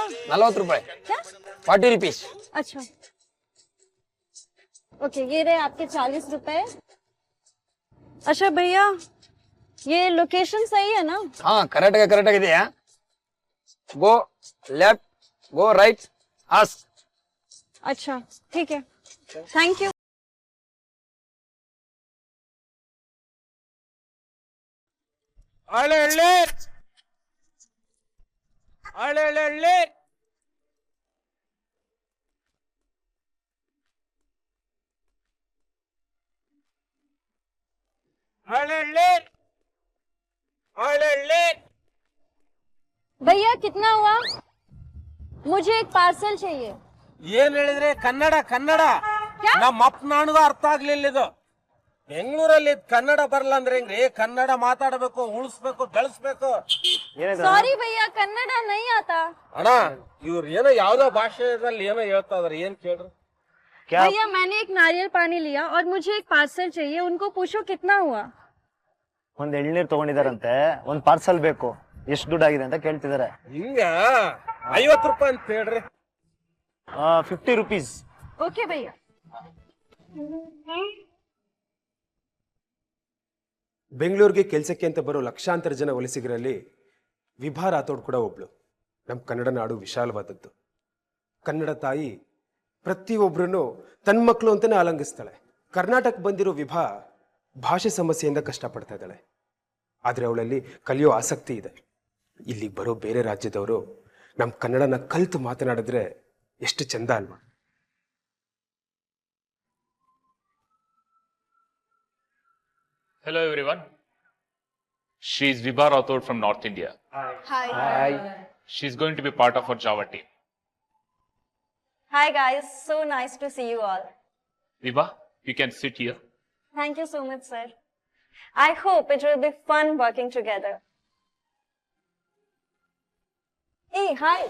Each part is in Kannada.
₹40 क्या? 40 रुपीस। अच्छा ओके, ये रहे आपके ₹40। अच्छा भैया, ये लोकेशन सही है ना? हाँ करेक्ट ಇದೆಯಾ? Go left, go right, ask. अच्छा ठीक है, थैंक यू। अळे अळे अळे अळे अळे अळे अळे अळे अळे। भैया कितना हुआ? मुझे एक पार्सल चाहिए। ಏನ್ ಹೇಳಿದ್ರೆ ಕನ್ನಡ ಕನ್ನಡ ನಮ್ಮ ಅಪ್ಪನಾಣಿಗೂ ಅರ್ಥ ಆಗ್ಲಿಲ್ಲ ಇದು. ಬೆಂಗಳೂರಲ್ಲಿ ಕನ್ನಡ ಬರಲ್ಲ ಅಂದ್ರೆ ಹೆಂಗ್ರಿ? ಕನ್ನಡ ಮಾತಾಡಬೇಕು, ಉಳಿಸ್ಬೇಕು, ಬೆಳೆಸ್ಬೇಕು. सॉरी भैया, कन्नड़ा नहीं आता। ಅಣ್ಣ ಇವ್ರು ಏನೋ ಯಾವ್ದೋ ಭಾಷೆದಲ್ಲಿ ಏನೋ ಹೇಳ್ತಾ ಇದಾರೆ, ಏನ್ ಕೇಳ್ರಿ? भैया मैंने एक नारियल पानी लिया और मुझे एक पार्सल चाहिए, उनको पूछो कितना हुआ। ಒಂದ್ ಎಳ್ನೀರ್ ತಗೊಂಡಿದಾರಂತೆ, ಒಂದ್ ಪಾರ್ಸಲ್ ಬೇಕು, ಎಷ್ಟು ದುಡ್ಡಾಗಿದೆ ಅಂತ ಕೇಳ್ತಿದಾರೆ. ಹಿಂಗ ₹50 ಅಂತ ಹೇಳ್ರಿ. 50 rupees. ओके भैया। ಬೆಂಗಳೂರಿಗೆ ಕೆಲಸಕ್ಕೆ ಅಂತ ಬರೋ ಲಕ್ಷಾಂತರ ಜನ ವಲಸಿಗರಲ್ಲಿ ವಿಭಾ ರಾಥೋಡ್ ಕೂಡ ಒಬ್ಳು. ನಮ್ಮ ಕನ್ನಡ ನಾಡು ವಿಶಾಲವಾದದ್ದು. ಕನ್ನಡ ತಾಯಿ ಪ್ರತಿಯೊಬ್ಬರನ್ನು ತನ್ನ ಮಕ್ಕಳು ಅಂತಾನೆ ಆಲಂಗಿಸ್ತಾಳೆ. ಕರ್ನಾಟಕ ಬಂದಿರೋ ವಿಭಾ ಭಾಷೆ ಸಮಸ್ಯೆಯಿಂದ ಕಷ್ಟಪಡ್ತಾ ಇದ್ದಾಳೆ. ಆದರೆ ಅವಳಲ್ಲಿ ಕಲಿಯೋ ಆಸಕ್ತಿ ಇದೆ. ಇಲ್ಲಿಗೆ ಬರೋ ಬೇರೆ ರಾಜ್ಯದವರು ನಮ್ಮ ಕನ್ನಡನ ಕಲಿತು ಮಾತನಾಡಿದ್ರೆ ಎಷ್ಟು ಚಂದ ಅಲ್ವಾ? Hello everyone. She is Vibha Rathod from North India. Hi. She is going to be part of our Java team. Hi guys, so nice to see you all. Vibha, you can sit here. Thank you so much, sir. I hope it will be fun working together. Hey, hi.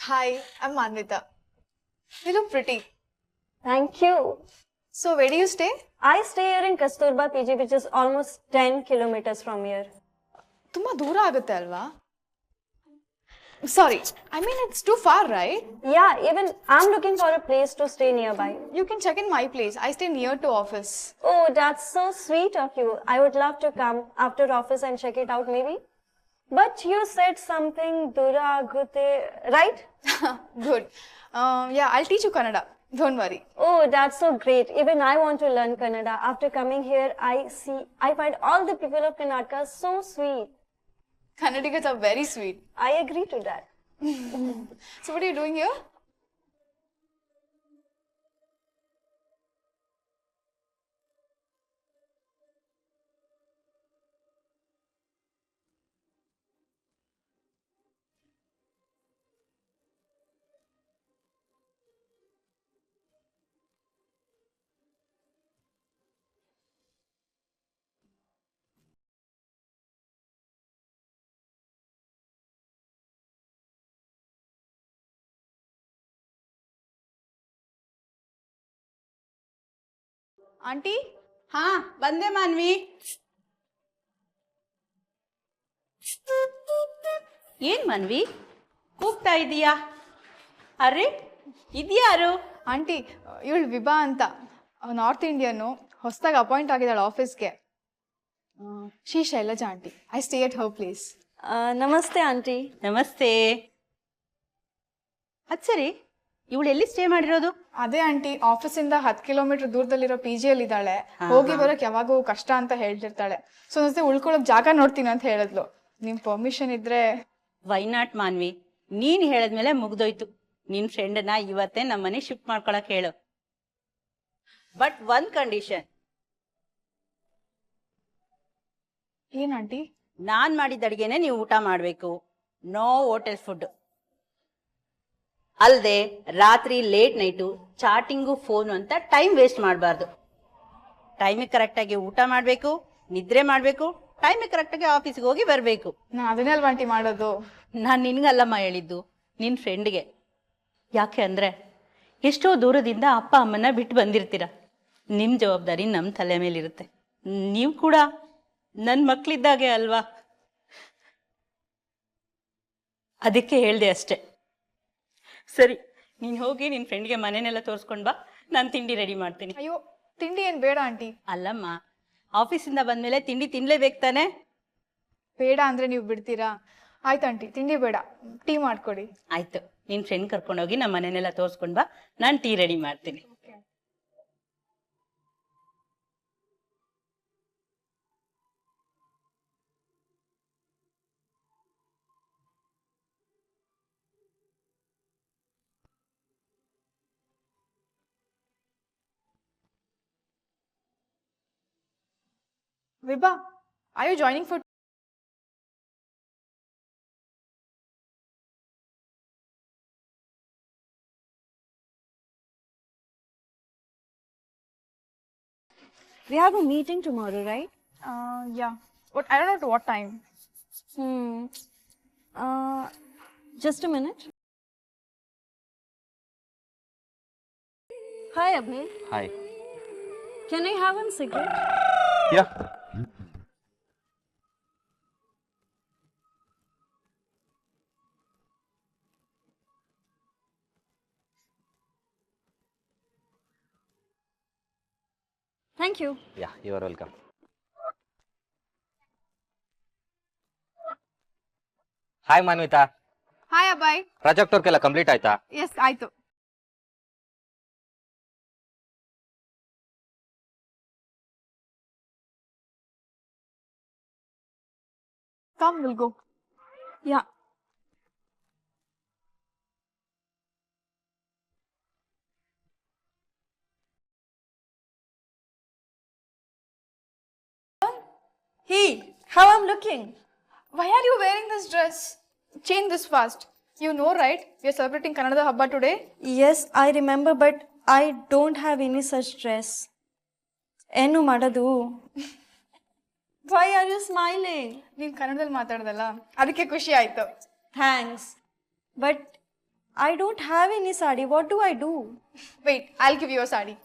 Hi, I'm Manvita. You look pretty. Thank you. So, where do you stay? I stay here in Kasturba PG, which is almost 10 kilometers from here. ತುಂಬಾ ದೂರ ಆಗುತ್ತೆ ಅಲ್ವಾ? Sorry, I mean it's too far, right? Yeah, even I'm looking for a place to stay nearby. You can check in my place. I stay near to office. Oh, that's so sweet of you. I would love to come after office and check it out maybe. But you said something Dura Gute, right? Good. Yeah, I'll teach you Kannada. Don't worry. Oh, that's so great. Even I want to learn Kannada. After coming here, I find all the people of Karnataka so sweet. Kannadigas are very sweet. I agree to that. So, what are you doing here? Aunty? ಹಾ ಬಂದೆ ಮಾನ್ವಿ. ಏನ್ ಮಾನ್ವಿ ಕೂಗ್ತಾ ಇದೀಯಾ? ಅರೆ ಇದ್ಯಾರು? ಆಂಟಿ, ಇವಳು ವಿಭಾ ಅಂತ, ನಾರ್ತ್ ಇಂಡಿಯನ್ನು, ಹೊಸದಾಗಿ ಅಪಾಯಿಂಟ್ ಆಗಿದ್ದಾಳೆ ಆಫೀಸ್ಗೆ. She Shailaja aunty. I stay at her place. Namaste, auntie. ನಮಸ್ತೆ. ಅದ್ ಸರಿ, ಇವಳು ಎಲ್ಲಿ ಸ್ಟೇ ಮಾಡಿರೋದು? ಅದೇ ಆಂಟಿ, ಆಫೀಸಿಂದ 10 ಕಿಲೋಮೀಟರ್ ದೂರದಲ್ಲಿರೋ PG-ಅಲ್ಲಿ ಇದ್ದಾಳೆ. ಹೋಗಿ ಬರೋಕ್ ಯಾವಾಗೂ ಕಷ್ಟ ಅಂತ ಹೇಳ್ತಿರ್ತಾಳೆ. ಸೊ ಒಂದ್ಸತಿ ಉಳ್ಕೊಳಕ್ ಜಾಗ ನೋಡ್ತೀನಿ ಅಂತ ಹೇಳಿದ್ಲು. ನಿಮ್ ಪರ್ಮಿಷನ್ ಇದ್ರೆ. ವೈ ನಾಟ್ ಮಾನ್ವಿ, ನೀನ್ ಹೇಳದ್ಮೇಲೆ ಮುಗ್ದೋಯ್ತು. ನಿನ್ ಫ್ರೆಂಡ್ನ ಇವತ್ತೇ ನಮ್ಮನೆ ಶಿಫ್ಟ್ ಮಾಡ್ಕೊಳಕ್ ಹೇಳು. ಬಟ್ ಒಂದ್ ಕಂಡೀಷನ್. ಏನ್ ಆಂಟಿ? ನಾನ್ ಮಾಡಿದ ಅಡಿಗೆನೆ ನೀವು ಊಟ ಮಾಡ್ಬೇಕು. No hotel food. ಅಲ್ದೆ ರಾತ್ರಿ ಲೇಟ್ ನೈಟು ಚಾಟಿಂಗು ಫೋನು ಅಂತ ಟೈಮ್ ವೇಸ್ಟ್ ಮಾಡಬಾರ್ದು. ಟೈಮಿಗೆ ಕರೆಕ್ಟಾಗಿ ಊಟ ಮಾಡಬೇಕು, ನಿದ್ರೆ ಮಾಡಬೇಕು, ಟೈಮಿಗೆ ಕರೆಕ್ಟಾಗಿ ಆಫೀಸ್ಗೆ ಹೋಗಿ ಬರಬೇಕು. ನಾ ಅದನ್ನೇ ಅಲ್ವಾ ಆಂಟಿ ಮಾಡೋದು. ನಾನು ನಿನ್ಗಲ್ಲಮ್ಮ ಹೇಳಿದ್ದು, ನಿನ್ನ ಫ್ರೆಂಡ್ಗೆ. ಯಾಕೆ ಅಂದರೆ ಎಷ್ಟೋ ದೂರದಿಂದ ಅಪ್ಪ ಅಮ್ಮನ ಬಿಟ್ಟು ಬಂದಿರ್ತೀರ. ನಿಮ್ಮ ಜವಾಬ್ದಾರಿ ನಮ್ಮ ತಲೆ ಮೇಲಿರುತ್ತೆ. ನೀವು ಕೂಡ ನನ್ನ ಮಕ್ಕಳಿದ್ದಾಗೆ ಅಲ್ವಾ? ಅದಕ್ಕೆ ಹೇಳಿದೆ ಅಷ್ಟೆ. ಸರಿ, ನೀನು ಹೋಗಿ ನಿನ್ನ ಫ್ರೆಂಡ್ಗೆ ಮನೆನೆಲ್ಲ ತೋರಿಸ್ಕೊಂಡು ಬಾ, ನಾನು ತಿಂಡಿ ರೆಡಿ ಮಾಡ್ತೀನಿ. ಅಯ್ಯೋ, ತಿಂಡಿ ಏನು ಬೇಡ ಆಂಟಿ. ಅಲ್ಲಮ್ಮ, ಆಫೀಸಿಂದ ಬಂದಮೇಲೆ ತಿಂಡಿ ತಿನ್ಲೇಬೇಕು ತಾನೆ? ಬೇಡ ಅಂದರೆ ನೀವು ಬಿಡ್ತೀರಾ? ಆಯ್ತು ಆಂಟಿ, ತಿಂಡಿ ಬೇಡ, ಟೀ ಮಾಡ್ಕೊಡಿ. ಆಯ್ತು, ನಿನ್ನ ಫ್ರೆಂಡ್ ಕರ್ಕೊಂಡೋಗಿ ನಮ್ಮ ಮನೆನೆಲ್ಲ ತೋರಿಸ್ಕೊಂಡು ಬಾ, ನಾನು ಟೀ ರೆಡಿ ಮಾಡ್ತೀನಿ. Vibha, are you joining for? We have a meeting tomorrow, right? Yeah. But I don't know what time. Just a minute. Hi, Abhay. Hi. Can I have one cigarette? Yeah. Thank you. Yeah, you are welcome. Hi Manvita. Hi, Abhay. Project work ಎಲ್ಲ ಕಂಪ್ಲೀಟ್ ಆಯ್ತಾ? Yes, ಆಯ್ತು. Come, we'll go. Yeah. Hey, how I'm looking? Why are you wearing this dress? Change this fast. You know, right? We are celebrating Kannada Habba today. Yes, I remember, but I don't have any such dress. Enu madadu. Why are you smiling? ನೀನು ಕನ್ನಡದಲ್ಲಿ ಮಾತಾಡ್ದಲ್ಲ, ಅದಕ್ಕೆ ಖುಷಿ ಆಯ್ತು. Thanks. But I don't have any sari. What do I do? Wait, I'll give you a sari.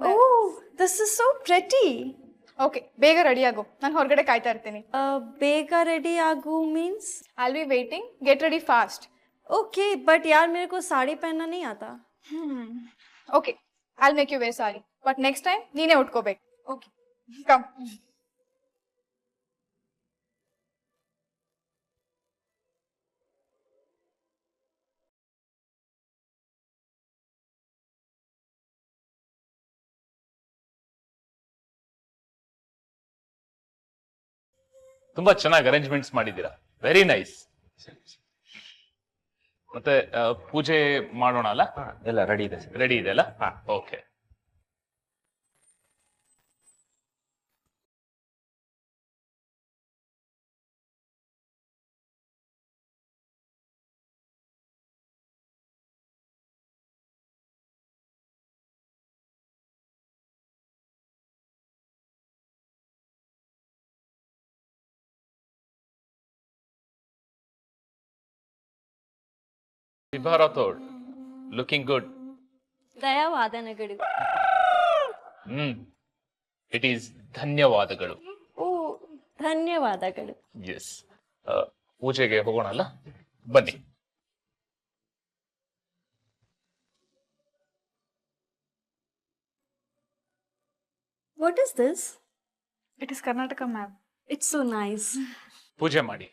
Oh, this is so pretty. Okay, ಬೇಗ ರೆಡಿ ಆಗು. ನಾನು ಹೊರಗಡೆ ಕಾಯ್ತಾ ಇರ್ತೀನಿ. Bega ready agu means? I'll be waiting. Get ready fast. Okay, but यार मेरे को साड़ी पहनना नहीं आता. Okay, I'll make you wear sari. But next time, ನೀನೇ ಉಟ್ಕೋಬೇಕು. Okay, come. ತುಂಬಾ ಚೆನ್ನಾಗಿ ಅರೇಂಜ್ಮೆಂಟ್ಸ್ ಮಾಡಿದ್ದೀರಾ, ವೆರಿ ನೈಸ್. ಮತ್ತೆ ಪೂಜೆ ಮಾಡೋಣ ಅಲ್ಲ? ಎಲ್ಲ ರೆಡಿ ಇದೆ. ರೆಡಿ ಇದೆ ಅಲ್ಲ? Okay. Vibha Rathod, looking good. ದಯವಾದನೆಗಳು. It is ಧನ್ಯವಾದಗಳು. ಓ, ಧನ್ಯವಾದಗಳು. ಎಸ್. ಪೂಜೆಗೆ ಹೋಗೋಣ ಅಲ್ಲ? ಬನ್ನಿ. What is this? It is Karnataka map. It's so nice. ಪೂಜೆ ಮಾಡಿ.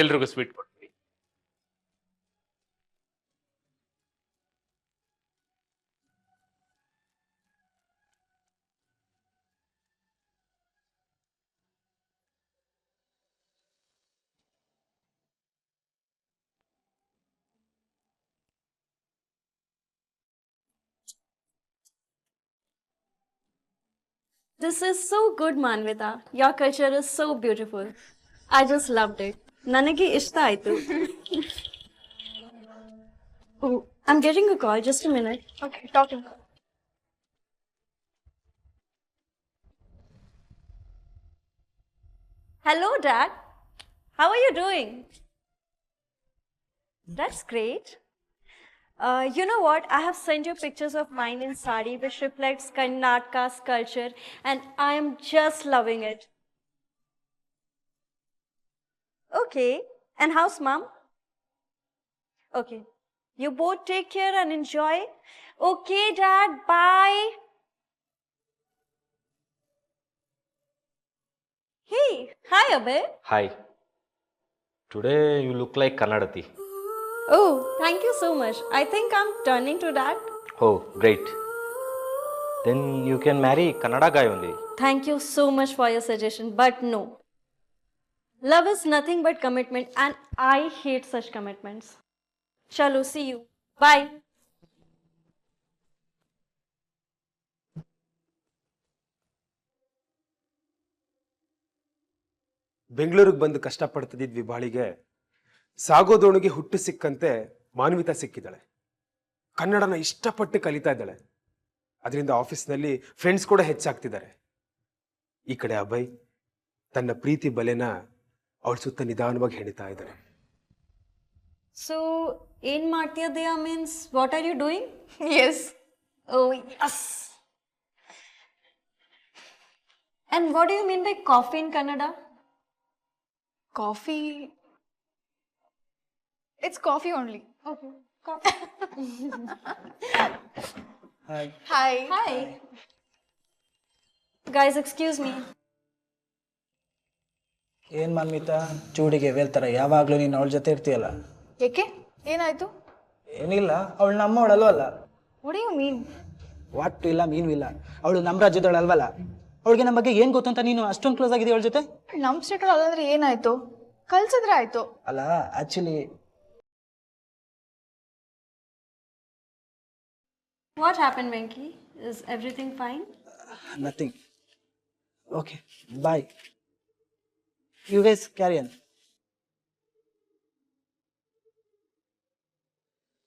ಎಲ್ರಿಗೂ ಸ್ವೀಟ್ ಕೊಡ್ತೀವಿ. This is so good, Manvita. Your culture is so beautiful. I just loved it. ನನಗೆ ಇಷ್ಟ ಆಯ್ತು. Oh, I'm getting a call. Just a minute. Okay, talking. Hello, Dad. How are you doing? That's great. You know what? I have sent you pictures of mine in sari, which reflects Karnataka's culture, and I am just loving it. Okay. And how's Mom? Okay. You both take care and enjoy. Okay, Dad. Bye. Hey. Hi, Abhay. Hi. Today you look like Kannadati. Oh, thank you so much. I think I'm turning to that. Oh, great. Then you can marry Kannada guy only. Thank you so much for your suggestion, but no. Love is nothing but commitment, and I hate such commitments. Chalo, see you. Bye. ಬೆಂಗಳೂರಿಗೆ ಬಂದು ಕಷ್ಟಪಡ್ತಿದ್ದ ವಿಭಾಳಿಗೆ ಸಾಗೋದೋಣಿಗೆ ಹುಟ್ಟು ಸಿಕ್ಕಂತೆ ಮಾನ್ವಿತಾ ಸಿಕ್ಕಿದ್ದಾಳೆ. ಕನ್ನಡನ ಇಷ್ಟಪಟ್ಟು ಕಲಿತಾ ಇದ್ದಾಳೆ. ಅದರಿಂದ ಆಫೀಸ್ನಲ್ಲಿ ಫ್ರೆಂಡ್ಸ್ ಕೂಡ ಹೆಚ್ಚಾಗ್ತಿದ್ದಾರೆ. ಈ ಕಡೆ ಅಭಯ್ ತನ್ನ ಪ್ರೀತಿ ಬಲೆನ ಅವಳ ಸುತ್ತ ನಿಧಾನವಾಗಿ ಹೆಣಿತಾ ಇದ್ದಾನೆ. So, in Martia Dea means, what are you doing? Yes. Oh, yes. And what do you mean by coffee in Kannada? Coffee. It's coffee only. Okay, coffee. Hi. Hi. Hi. Guys, excuse me. ಏನ್ ಮಾನ್ವಿತಾ ಚೂಡಿಗೆ ವೇಲ್ತರ ಯಾವಾಗ್ಲೂ ನೀನು ಅವಳ ಜೊತೆ ಇರ್ತೀಯಲ್ಲ? ಏಕೆ ಏನಾಯ್ತು? ಏನಿಲ್ಲ, ಅವಳು ನಮ್ಮವಳಲ್ವಲ್ಲ. What do you mean? What ಇಲ್ಲ ಮೀನು ಇಲ್ಲ, ಅವಳು ನಮ್ಮ ರಾಜ್ಯದವಳು ಅಲ್ವಲ್ಲ. ಅವಳಿಗೆ ನಮ್ಮ ಬಗ್ಗೆ ಏನ್ ಗೊತ್ತು ಅಂತ ನೀನು ಅಷ್ಟೊಂದು ಕ್ಲೋಸ್ ಆಗಿದೆಯಾ ಅವಳ ಜೊತೆ? ನಮ್ ಸ್ಟೇಟ್ ಅಲ್ಲಂದ್ರೆ ಏನಾಯ್ತು? ಕಲ್ಸಿದ್ರೆ ಆಯ್ತು. ಅಲ್ಲ actually What happened, Venki? Is everything fine? Nothing. Okay bye. You guys carry on.